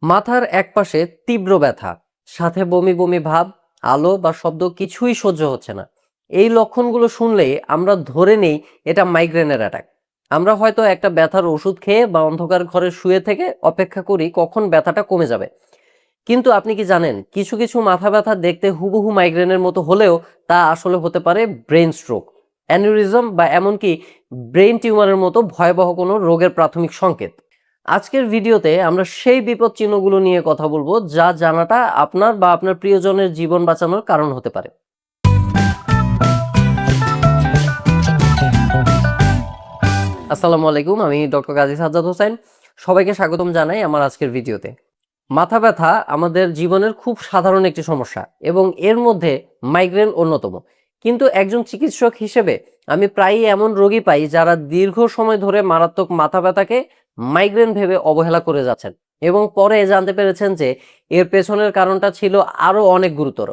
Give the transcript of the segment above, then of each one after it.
মাথার একপাশে তীব্র ব্যথা, সাথে বমি বমি ভাব, আলো বা শব্দ কিছুই সহ্য হচ্ছে না। এই লক্ষণগুলো শুনলেই আমরা ধরে নেই এটা মাইগ্রেনের অ্যাটাক। আমরা হয়তো একটা ব্যথার ওষুধ খেয়ে বা অন্ধকার ঘরে শুয়ে থেকে অপেক্ষা করি কখন ব্যথাটা কমে যাবে। কিন্তু আপনি কি জানেন, কিছু কিছু মাথা ব্যথা দেখতে হুবহু মাইগ্রেনের মতো হলেও তা আসলে হতে পারে ব্রেন স্ট্রোক, অ্যানিউরিজম বা এমনকি ব্রেন টিউমারের মতো ভয়াবহ কোনো রোগের প্রাথমিক সংকেত। আজকের ভিডিওতে আমরা সেই বিপদ চিহ্নগুলো নিয়ে কথা বলবো যা জানাটা আপনার বা আপনার প্রিয়জনের জীবন বাঁচানোর কারণ হতে পারে। আসসালামু আলাইকুম, আমি ডক্টর গাজী সাজ্জাদ হোসেন। সবাইকে স্বাগতম জানাই আমার আজকের ভিডিওতে। মাথা ব্যথা আমাদের জীবনের খুব সাধারণ একটি সমস্যা এবং এর মধ্যে মাইগ্রেন অন্যতম। কিন্তু একজন চিকিৎসক হিসেবে আমি প্রায়ই এমন রোগী পাই যারা দীর্ঘ সময় ধরে মারাত্মক মাথা ব্যথাকে মাইগ্রেন ভেবে অবহেলা করে যাচ্ছেন এবং পরে জানতে পেরেছেন যে এর পেছনের কারণটা ছিল আরো অনেক গুরুতর।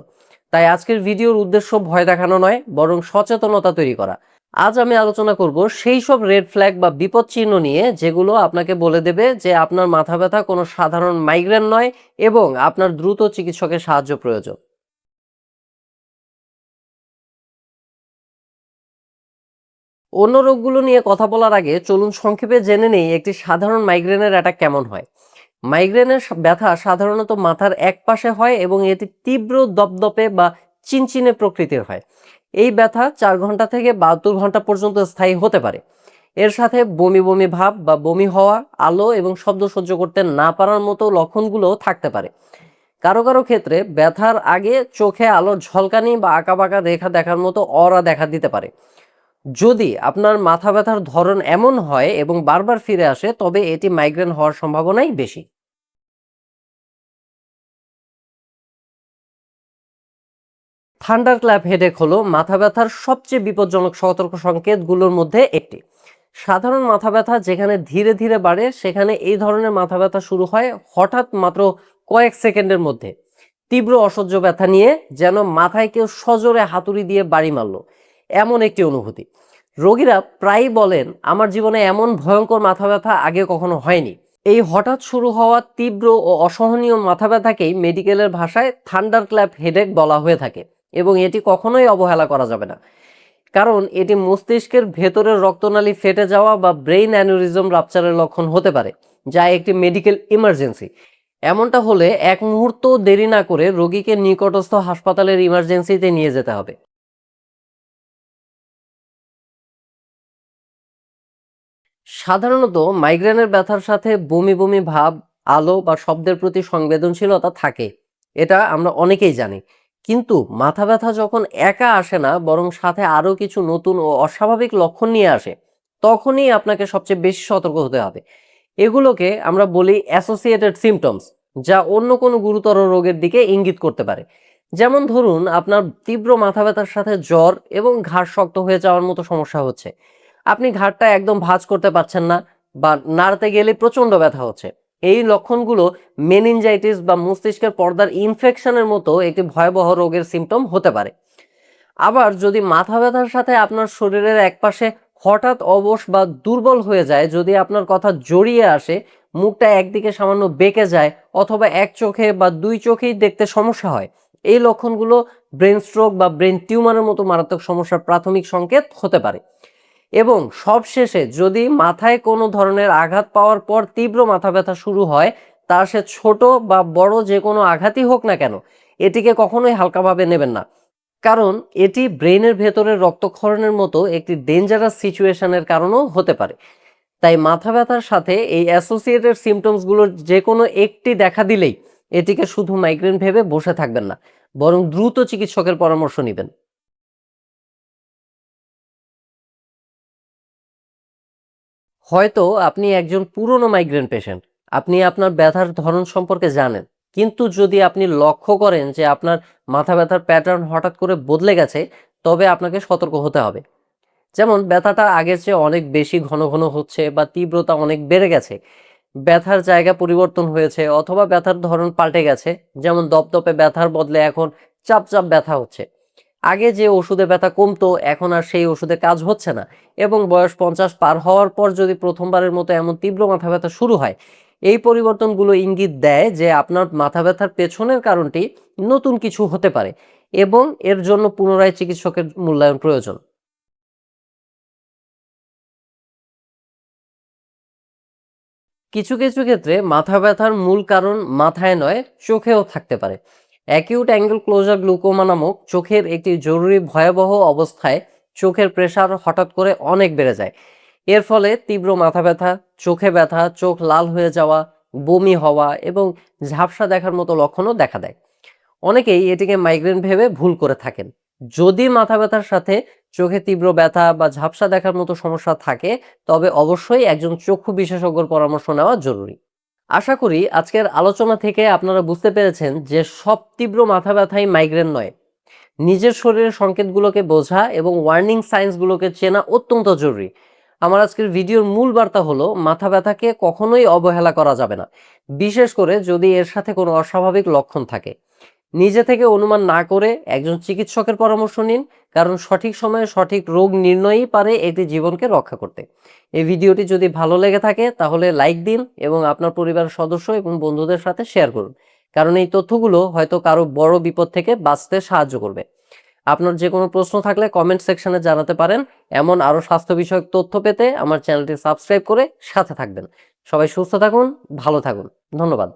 তাই আজকের ভিডিওর উদ্দেশ্য ভয় দেখানো নয়, বরং সচেতনতা তৈরি করা। আজ আমি আলোচনা করব সেই সব রেড ফ্ল্যাগ বা বিপদ চিহ্ন নিয়ে যেগুলো আপনাকে বলে দেবে যে আপনার মাথা ব্যথা কোনো সাধারণ মাইগ্রেন নয় এবং আপনার দ্রুত চিকিৎসকের সাহায্য প্রয়োজন। অন্য রোগগুলো নিয়ে কথা বলার আগে চলুন সংক্ষেপে জেনে নেই একটি সাধারণ মাইগ্রেনের অ্যাটাক কেমন হয়। মাইগ্রেনের ব্যথা সাধারণত মাথার এক পাশে হয় এবং এটি তীব্র দপদপে বা চিনচিনে প্রকৃতির হয়। এই ব্যথা 4 ঘন্টা থেকে 72 ঘন্টা পর্যন্ত স্থায়ী হতে পারে। এর সাথে বমি বমি ভাব বা বমি হওয়া, আলো এবং শব্দ সহ্য করতে না পারার মতো লক্ষণগুলো থাকতে পারে। কারো কারো ক্ষেত্রে ব্যথার আগে চোখে আলোর ঝলকানি বা আঁকাবাঁকা রেখা দেখার মতো অরা দেখা দিতে পারে। যদি আপনার মাথা ব্যথার ধরন এমন হয় এবং বারবার ফিরে আসে, তবে এটি মাইগ্রেন হওয়ার সম্ভাবনাই বেশি। থান্ডার ক্ল্যাপ হেডেক হলো মাথা ব্যথার সবচেয়ে বিপজ্জনক সতর্ক সংকেতগুলোর মধ্যে একটি। সাধারণ মাথা ব্যথা যেখানে ধীরে ধীরে বাড়ে, সেখানে এই ধরনের মাথা ব্যথা শুরু হয় হঠাৎ মাত্র কয়েক সেকেন্ডের মধ্যে। তীব্র অসহ্য ব্যথা নিয়ে, যেন মাথায় কেউ সজোরে হাতুড়ি দিয়ে বাড়ি মারল, এমন একটি অনুভূতি। রোগীরা প্রায়ই বলেন, আমার জীবনে এমন ভয়ঙ্কর মাথা ব্যথা আগে কখনো হয়নি। এই হঠাৎ শুরু হওয়া তীব্র ও অসহনীয় মাথা ব্যথাকেই মেডিকেলের ভাষায় থান্ডার ক্ল্যাপ হেডেক বলা হয়ে থাকে এবং এটি কখনোই অবহেলা করা যাবে না। কারণ এটি মস্তিষ্কের ভেতরের রক্তনালী ফেটে যাওয়া বা ব্রেইন অ্যানিউরিজম রাপচারের লক্ষণ হতে পারে, যা একটি মেডিকেল ইমার্জেন্সি। এমনটা হলে এক মুহূর্ত দেরি না করে রোগীকে নিকটস্থ হাসপাতালের ইমার্জেন্সিতে নিয়ে যেতে হবে। সাধারণত মাইগ্রেনের ব্যথার সাথে বমি বমি ভাব, আলো বা শব্দের প্রতি সংবেদনশীলতা থাকে, এটা আমরা অনেকেই জানি। কিন্তু মাথা ব্যথা যখন একা আসে না, বরং সাথে আরো কিছু নতুন ও অস্বাভাবিক লক্ষণ নিয়ে আসে, তখনই আপনাকে সবচেয়ে বেশি সতর্ক হতে হবে। এগুলোকে আমরা বলি অ্যাসোসিয়েটেড সিমটমস, যা অন্য কোনো গুরুতর রোগের দিকে ইঙ্গিত করতে পারে। যেমন ধরুন, আপনার তীব্র মাথা ব্যথার সাথে জ্বর এবং ঘাড় শক্ত হয়ে যাওয়ার মতো সমস্যা হচ্ছে, আপনি ঘাড়টা একদম ভাঁজ করতে পারছেন না, বা নাড়তে গেলে প্রচন্ড ব্যথা হচ্ছে। এই লক্ষণগুলো মেনিনজাইটিস বা মস্তিষ্কের পর্দার ইনফেকশনের মতো একটি ভয়াবহ রোগের সিমটম হতে পারে। আবার যদি মাথা ব্যথার সাথে আপনার শরীরের একপাশে হঠাৎ অবশ বা দুর্বল হয়ে যায়, যদি আপনার কথা জড়িয়ে আসে, মুখটা একদিকে সামান্য বেঁকে যায়, অথবা এক চোখে বা দুই চোখেই দেখতে সমস্যা হয়, এই লক্ষণগুলো ব্রেন স্ট্রোক বা ব্রেন টিউমারের মতো মারাত্মক সমস্যার প্রাথমিক সংকেত হতে পারে। এবং সবশেষে যদি মাথায় কোনো ধরনের আঘাত পাওয়ার পর তীব্র মাথা ব্যথা শুরু হয়, তা সে ছোট বা বড় যে কোনো আঘাতই হোক না কেন, এটিকে কখনোই হালকাভাবে নেবেন না। কারণ এটি ব্রেনের ভেতরের রক্তক্ষরণের মতো একটি ডেঞ্জারাস সিচুয়েশনের কারণও হতে পারে। তাই মাথা ব্যথার সাথে এই অ্যাসোসিয়েটেড সিমটমসগুলোর যে কোনো একটি দেখা দিলেই এটিকে শুধু মাইগ্রেন ভেবে বসে থাকবেন না, বরং দ্রুত চিকিৎসকের পরামর্শ নেবেন। হয়তো আপনি একজন পুরনো মাইগ্রেন পেশেন্ট, আপনি আপনার ব্যথার ধরন সম্পর্কে জানেন, কিন্তু যদি আপনি লক্ষ্য করেন যে আপনার মাথা ব্যথার প্যাটার্ন হঠাৎ করে বদলে গেছে, তবে আপনাকে সতর্ক হতে হবে। যেমন ব্যথাটা আগের চেয়ে অনেক বেশি ঘন ঘন হচ্ছে বা তীব্রতা অনেক বেড়ে গেছে, ব্যথার জায়গা পরিবর্তন হয়েছে, অথবা ব্যথার ধরন পাল্টে গেছে। যেমন দপদপে ব্যথার বদলে এখন চাপ চাপ ব্যথা হচ্ছে। আগে যে ওষুধে ব্যথা কমতো, এখন আর সেই ওষুধে কাজ হচ্ছে না। এবং বয়স 50 পার হওয়ার পর যদি প্রথমবারের মতো এমন তীব্র মাথা ব্যথা শুরু হয়, এই পরিবর্তনগুলো ইঙ্গিত দেয় যে আপনার মাথা ব্যথার পেছনের কারণটি নতুন কিছু হতে পারে এবং এর জন্য পুনরায় চিকিৎসকের মূল্যায়ন প্রয়োজন। কিছু কিছু ক্ষেত্রে মাথা ব্যথার মূল কারণ মাথায় নয়, চোখেও থাকতে পারে। অ্যাকিউট অ্যাঙ্গেল ক্লোজার গ্লুকোমা নামক চোখের একটি জরুরি ভয়াবহ অবস্থায় চোখের প্রেসার হঠাৎ করে অনেক বেড়ে যায়। এর ফলে তীব্র মাথা ব্যথা, চোখে ব্যথা, চোখ লাল হয়ে যাওয়া, বমি হওয়া এবং ঝাপসা দেখার মতো লক্ষণও দেখা দেয়। অনেকেই এটিকে মাইগ্রেন ভেবে ভুল করে থাকেন। যদি মাথা ব্যথার সাথে চোখে তীব্র ব্যথা বা ঝাপসা দেখার মতো সমস্যা থাকে, তবে অবশ্যই একজন চক্ষু বিশেষজ্ঞর পরামর্শ নেওয়া জরুরি। আশা করি আজকের আলোচনা থেকে আপনারা বুঝতে পেরেছেন যে সব তীব্র মাথা ব্যথাই মাইগ্রেন নয়। নিজের শরীরের সংকেতগুলোকে বোঝা এবং ওয়ার্নিং সাইন্সগুলোকে চেনা অত্যন্ত জরুরি। আমার আজকের ভিডিওর মূল বার্তা হলো মাথা ব্যথাকে কখনোই অবহেলা করা যাবে না, বিশেষ করে যদি এর সাথে কোনো অস্বাভাবিক লক্ষণ থাকে। নিজে থেকে অনুমান না করে একজন চিকিৎসকের পরামর্শ নিন, কারণ সঠিক সময়ে সঠিক রোগ নির্ণয়ই পারে একটি জীবনকে রক্ষা করতে। এই ভিডিওটি যদি ভালো লেগে থাকে তাহলে লাইক দিন এবং আপনার পরিবারের সদস্য এবং বন্ধুদের সাথে শেয়ার করুন, কারণ এই তথ্যগুলো হয়তো কারো বড় বিপদ থেকে বাঁচতে সাহায্য করবে। আপনার যে কোনো প্রশ্ন থাকলে কমেন্ট সেকশনে জানাতে পারেন। এমন আরো স্বাস্থ্য বিষয়ক তথ্য পেতে আমার চ্যানেলটি সাবস্ক্রাইব করে সাথে থাকবেন। সবাই সুস্থ থাকুন, ভালো থাকুন। ধন্যবাদ।